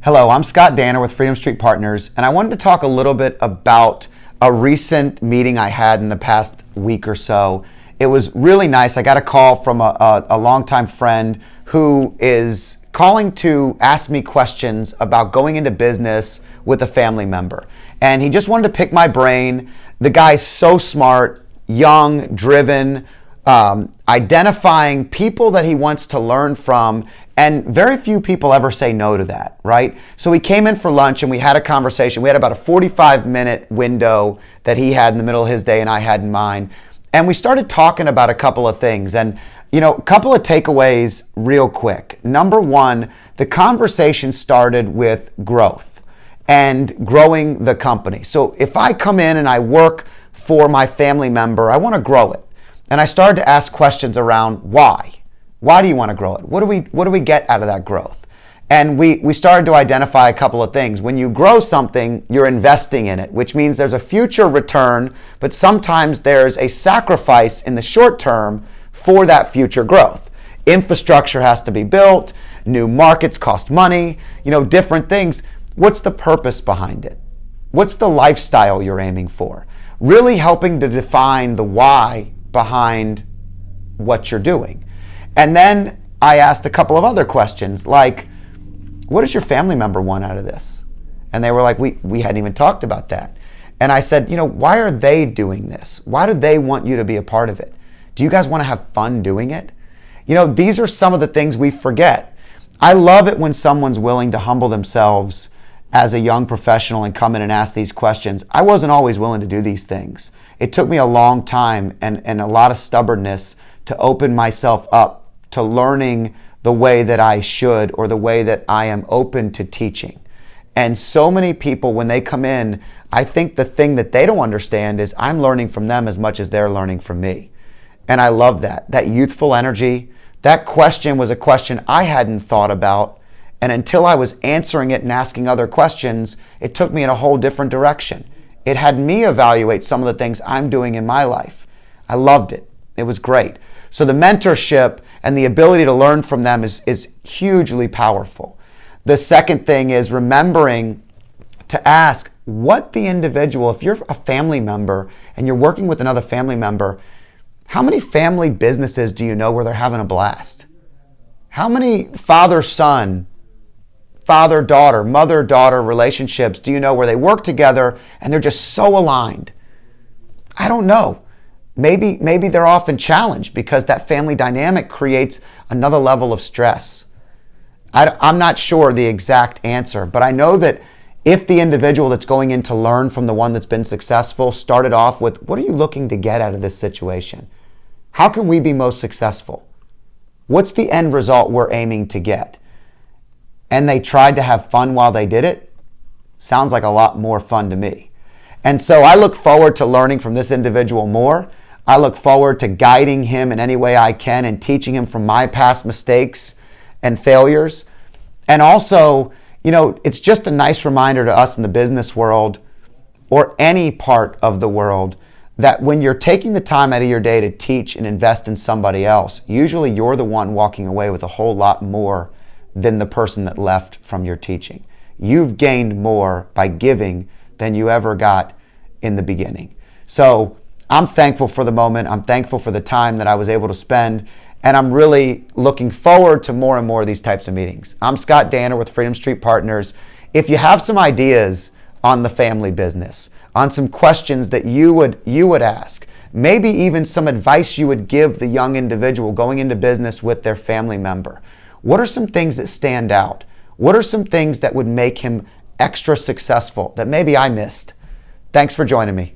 Hello, I'm Scott Danner with Freedom Street Partners, and I wanted to talk a little bit about a recent meeting I had in the past week or so. It was really nice. I got a call from a longtime friend who is calling to ask me questions about going into business with a family member. And he just wanted to pick my brain. The guy's so smart, young, driven, identifying people that he wants to learn from, and very few people ever say no to that, right? So he came in for lunch and we had a conversation. We had about a 45-minute window that he had in the middle of his day and I had in mine. And we started talking about a couple of things. And, a couple of takeaways real quick. Number one, the conversation started with growth and growing the company. So if I come in and I work for my family member, I want to grow it. And I started to ask questions around why. Why do you want to grow it? What do we get out of that growth? And we started to identify a couple of things. When you grow something, you're investing in it, which means there's a future return, but sometimes there's a sacrifice in the short term for that future growth. Infrastructure has to be built, new markets cost money, different things. What's the purpose behind it? What's the lifestyle you're aiming for? Really helping to define the why behind what you're doing. And then I asked a couple of other questions like, what does your family member want out of this? And they were like, we hadn't even talked about that. And I said, why are they doing this? Why do they want you to be a part of it? Do you guys want to have fun doing it? These are some of the things we forget. I love it when someone's willing to humble themselves as a young professional and come in and ask these questions. I wasn't always willing to do these things. It took me a long time and a lot of stubbornness to open myself up to learning the way that I should or the way that I am open to teaching. And so many people, when they come in, I think the thing that they don't understand is I'm learning from them as much as they're learning from me. And I love that youthful energy. That question was a question I hadn't thought about. And until I was answering it and asking other questions, it took me in a whole different direction. It had me evaluate some of the things I'm doing in my life. I loved it. It was great. So the mentorship and the ability to learn from them is hugely powerful. The second thing is remembering to ask what the individual, if you're a family member and you're working with another family member, how many family businesses do you know where they're having a blast? How many father-son, father-daughter, mother-daughter relationships do you know where they work together and they're just so aligned? I don't know. Maybe they're often challenged because that family dynamic creates another level of stress. I'm not sure the exact answer, but I know that if the individual that's going in to learn from the one that's been successful started off with, what are you looking to get out of this situation? How can we be most successful? What's the end result we're aiming to get? And they tried to have fun while they did it? Sounds like a lot more fun to me. And so I look forward to learning from this individual more. I look forward to guiding him in any way I can and teaching him from my past mistakes and failures. And also, it's just a nice reminder to us in the business world or any part of the world that when you're taking the time out of your day to teach and invest in somebody else, usually you're the one walking away with a whole lot more than the person that left from your teaching. You've gained more by giving than you ever got in the beginning. So I'm thankful for the moment. I'm thankful for the time that I was able to spend. And I'm really looking forward to more and more of these types of meetings. I'm Scott Danner with Freedom Street Partners. If you have some ideas on the family business, on some questions that you would ask, maybe even some advice you would give the young individual going into business with their family member, what are some things that stand out? What are some things that would make him extra successful that maybe I missed? Thanks for joining me.